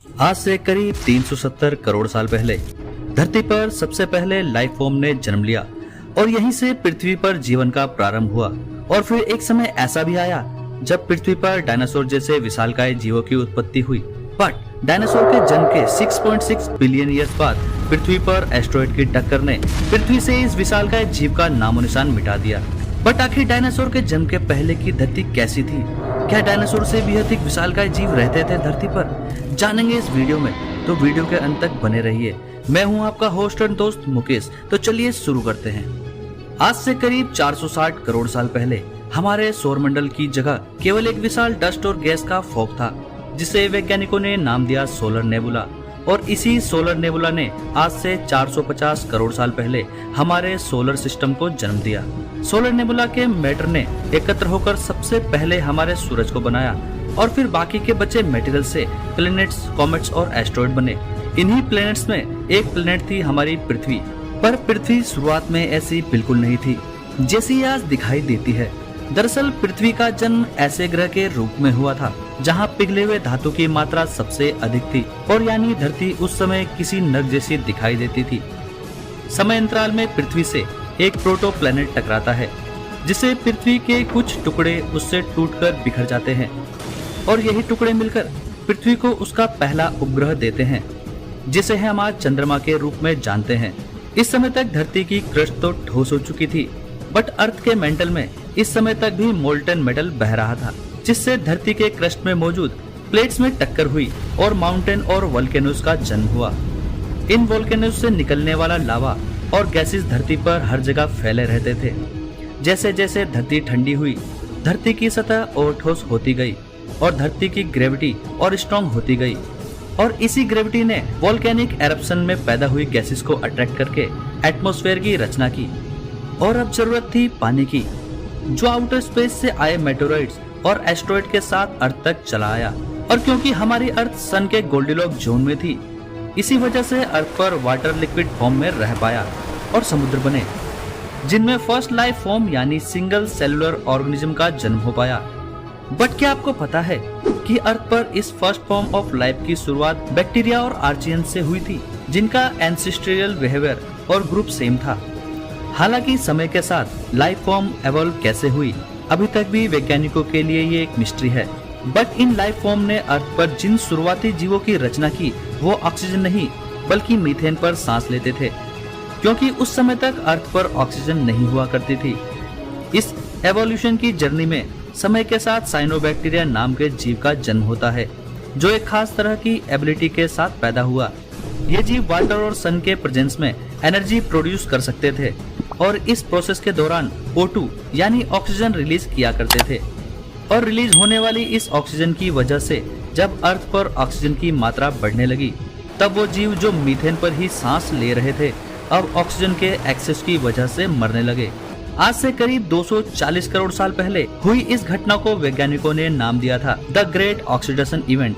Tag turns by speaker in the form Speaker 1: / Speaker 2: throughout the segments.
Speaker 1: आज से करीब 370 करोड़ साल पहले धरती पर सबसे पहले लाइफ फॉर्म ने जन्म लिया और यहीं से पृथ्वी पर जीवन का प्रारंभ हुआ। और फिर एक समय ऐसा भी आया जब पृथ्वी पर डायनासोर जैसे विशालकाय जीवों की उत्पत्ति हुई। बट डायनासोर के जन्म के 6.6 बिलियन ईयर्स बाद पृथ्वी पर एस्ट्रॉइड की टक्कर ने पृथ्वी से इस विशालकाय जीव का नामो निशान मिटा दिया। बट आखिर डायनासोर के जन्म के पहले की धरती कैसी थी? क्या डायनासोर से भी अधिक विशालकाय जीव रहते थे धरती पर? जानेंगे इस वीडियो में, तो वीडियो के अंत तक बने रहिए। मैं हूं आपका होस्ट और दोस्त मुकेश। तो चलिए शुरू करते हैं। आज से करीब 460 करोड़ साल पहले हमारे सौरमंडल की जगह केवल एक विशाल डस्ट और गैस का फॉग था, जिसे वैज्ञानिकों ने नाम दिया सोलर नेबुला। और इसी सोलर नेबुला ने आज से 450 करोड़ साल पहले हमारे सोलर सिस्टम को जन्म दिया। सोलर नेबुला के मैटर ने एकत्र होकर सबसे पहले हमारे सूरज को बनाया और फिर बाकी के बचे मटेरियल से प्लैनेट्स, कॉमेट्स और एस्ट्रॉइड बने। इन्हीं प्लैनेट्स में एक प्लैनेट थी हमारी पृथ्वी। पर पृथ्वी शुरुआत में ऐसी बिल्कुल नहीं थी जैसी आज दिखाई देती है। दरअसल पृथ्वी का जन्म ऐसे ग्रह के रूप में हुआ था जहां पिघले हुए धातु की मात्रा सबसे अधिक थी, और यानी धरती उस समय किसी नग जैसी दिखाई देती थी। समय अंतराल में पृथ्वी से एक प्रोटो प्लैनेट टकराता है, जिसे पृथ्वी के कुछ टुकड़े उससे टूटकर बिखर जाते हैं और यही टुकड़े मिलकर पृथ्वी को उसका पहला उपग्रह देते हैं, जिसे हम आज चंद्रमा के रूप में जानते हैं। इस समय तक धरती की क्रस्ट तो ठोस हो चुकी थी, बट अर्थ के मेंटल में इस समय तक भी मोल्टन मेटल बह रहा था, जिससे धरती के क्रस्ट में मौजूद प्लेट्स में टक्कर हुई और माउंटेन और वोल्केनोज का जन्म हुआ। इन वोल्केनोज से निकलने वाला लावा और गैसेस धरती पर हर जगह फैले रहते थे। जैसे जैसे धरती ठंडी हुई, धरती की सतह और ठोस होती गई और धरती की ग्रेविटी और स्ट्रॉन्ग होती गई, और इसी ग्रेविटी ने वोल्केनिक एरप्शन में पैदा हुई गैसेस को अट्रैक्ट करके एटमॉस्फेयर की रचना की। और अब जरूरत थी पानी की, जो आउटर स्पेस से आए मेटेरॉइड्स और एस्ट्रॉइड के साथ अर्थ तक चला आया। और क्योंकि हमारी अर्थ सन के गोल्डीलॉक्स जोन में थी, इसी वजह से अर्थ पर वाटर लिक्विड फॉर्म में रह पाया और समुद्र बने, जिनमें फर्स्ट लाइफ फॉर्म यानी सिंगल सेलुलर ऑर्गेनिज्म का जन्म हो पाया। बट क्या आपको पता है कि अर्थ पर इस फर्स्ट फॉर्म ऑफ लाइफ की शुरुआत बैक्टीरिया और आर्चियंस से हुई थी, जिनका एंसेस्ट्रियल बिहेवियर और ग्रुप सेम था। हालांकि समय के साथ लाइफ फॉर्म एवॉल्व कैसे हुई, अभी तक भी वैज्ञानिकों के लिए ये एक मिस्ट्री है। बट इन लाइफ फॉर्म ने अर्थ पर जिन शुरुआती जीवों की रचना की, वो ऑक्सीजन नहीं बल्कि मीथेन पर सांस लेते थे, क्योंकि उस समय तक अर्थ पर ऑक्सीजन नहीं हुआ करती थी। इस एवोल्यूशन की जर्नी में समय के साथ साइनोबैक्टीरिया नाम के जीव का जन्म होता है, जो एक खास तरह की एबिलिटी के साथ पैदा हुआ। ये जीव वाटर और सन के प्रेजेंस में एनर्जी प्रोड्यूस कर सकते थे और इस प्रोसेस के दौरान O2 यानी ऑक्सीजन रिलीज किया करते थे। और रिलीज होने वाली इस ऑक्सीजन की वजह से जब अर्थ पर ऑक्सीजन की मात्रा बढ़ने लगी, तब वो जीव जो मीथेन पर ही सांस ले रहे थे, अब ऑक्सीजन के एक्सेस की वजह से मरने लगे। आज से करीब 240 करोड़ साल पहले हुई इस घटना को वैज्ञानिकों ने नाम दिया था द ग्रेट ऑक्सीडेशन इवेंट।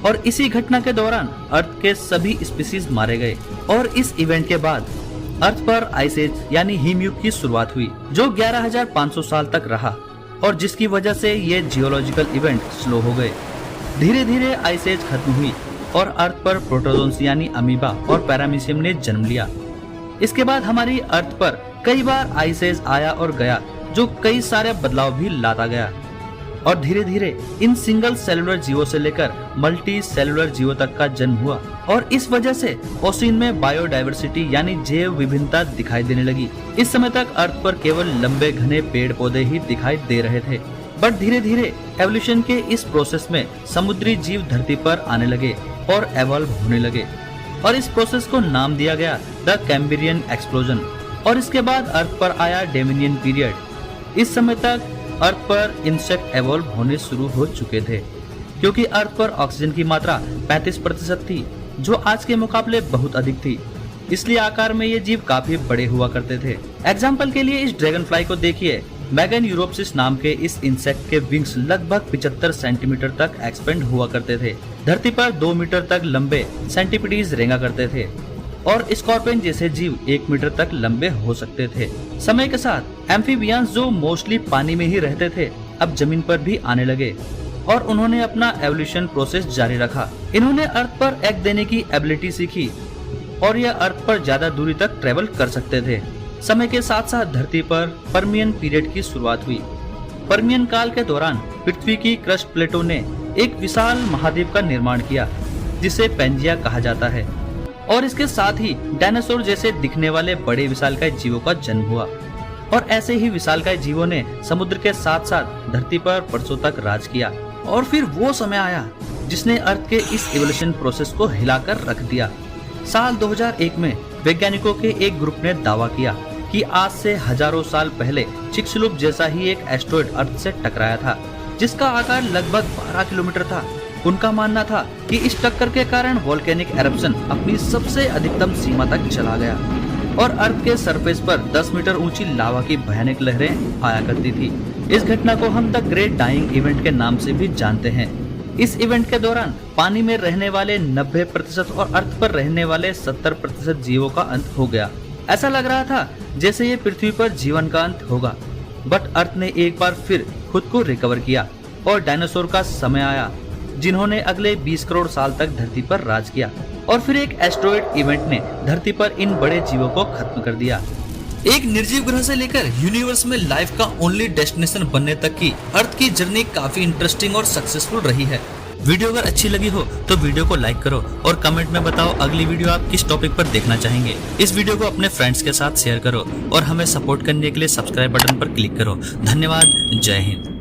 Speaker 1: और इसी घटना के दौरान अर्थ के सभी स्पीसीज मारे गए और इस इवेंट के बाद अर्थ पर आइस एज यानी हिम युग की शुरुआत हुई, जो 11,500 साल तक रहा और जिसकी वजह से ये जियोलॉजिकल इवेंट स्लो हो गए। धीरे धीरे आइस एज खत्म हुई और अर्थ पर प्रोटोजोन्स यानी अमीबा और पैरामीशियम ने जन्म लिया। इसके बाद हमारी अर्थ पर कई बार आइस एज आया और गया, जो कई सारे बदलाव भी लाता गया। और धीरे धीरे इन सिंगल सेलुलर जीवों से लेकर मल्टी सेलुलर जीवों तक का जन्म हुआ, और इस वजह से ओशियन में बायोडायवर्सिटी यानी जैव विभिन्नता दिखाई देने लगी। इस समय तक अर्थ पर केवल लंबे घने पेड़ पौधे ही दिखाई दे रहे थे, बट धीरे धीरे एवोल्यूशन के इस प्रोसेस में समुद्री जीव धरती पर आने लगे और एवॉल्व होने लगे, और इस प्रोसेस को नाम दिया गया द कैम्ब्रियन एक्सप्लोजन। और इसके बाद अर्थ पर आया डेमिनियन पीरियड। इस समय तक अर्थ पर इंसेक्ट एवॉल्व होने शुरू हो चुके थे, क्योंकि अर्थ पर ऑक्सीजन की मात्रा 35% थी, जो आज के मुकाबले बहुत अधिक थी। इसलिए आकार में ये जीव काफी बड़े हुआ करते थे। एग्जाम्पल के लिए इस ड्रैगन फ्लाई को देखिए। मैगन यूरोप्सिस नाम के इस इंसेक्ट के विंग्स लगभग 75 सेंटीमीटर तक एक्सपेंड हुआ करते थे। धरती पर 2 मीटर तक लंबे सेंटीपीडीज रेंगा करते थे और स्कॉर्पियन जैसे जीव 1 मीटर तक लंबे हो सकते थे। समय के साथ एम्फीबियंस जो मोस्टली पानी में ही रहते थे, अब जमीन पर भी आने लगे और उन्होंने अपना एवोल्यूशन प्रोसेस जारी रखा। इन्होंने अर्थ पर एग देने की एबिलिटी सीखी और यह अर्थ पर ज्यादा दूरी तक ट्रेवल कर सकते थे। समय के साथ साथ धरती पर पर्मियन पीरियड की शुरुआत हुई। पर्मियन काल के दौरान पृथ्वी की क्रस्ट प्लेटों ने एक विशाल महाद्वीप का निर्माण किया जिसे पेंजिया कहा जाता है, और इसके साथ ही डायनासोर जैसे दिखने वाले बड़े विशालकाय जीवों का जन्म हुआ। और ऐसे ही विशालकाय जीवों ने समुद्र के साथ साथ धरती पर वर्षों तक राज किया। और फिर वो समय आया जिसने अर्थ के इस इवोल्यूशन प्रोसेस को हिलाकर रख दिया। साल 2001 में वैज्ञानिकों के एक ग्रुप ने दावा किया कि आज से हजारों साल पहले चिकस्लूप जैसा ही एक एस्टेरॉयड अर्थ से टकराया था, जिसका आकार लगभग 12 किलोमीटर था। उनका मानना था कि इस टक्कर के कारण वोल्केनिक एरप्शन अपनी सबसे अधिकतम सीमा तक चला गया और अर्थ के सरफेस पर 10 मीटर ऊंची लावा की भयानक लहरें आया करती थी। इस घटना को हम द ग्रेट डाइंग इवेंट के नाम से भी जानते हैं। इस इवेंट के दौरान पानी में रहने वाले 90% और अर्थ पर रहने वाले 70% जीवों का अंत हो गया। ऐसा लग रहा था जैसे ये पृथ्वी पर जीवन का अंत होगा, बट अर्थ ने एक बार फिर खुद को रिकवर किया और डायनासोर का समय आया जिन्होंने अगले 20 करोड़ साल तक धरती पर राज किया। और फिर एक एस्टेरॉयड इवेंट ने धरती पर इन बड़े जीवों को खत्म कर दिया। एक निर्जीव ग्रह से लेकर यूनिवर्स में लाइफ का ओनली डेस्टिनेशन बनने तक की अर्थ की जर्नी काफी इंटरेस्टिंग और सक्सेसफुल रही है। वीडियो अगर अच्छी लगी हो तो वीडियो को लाइक करो और कमेंट में बताओ अगली वीडियो आप किस टॉपिक पर देखना चाहेंगे। इस वीडियो को अपने फ्रेंड्स के साथ शेयर करो और हमें सपोर्ट करने के लिए सब्सक्राइब बटन पर क्लिक करो। धन्यवाद। जय हिंद।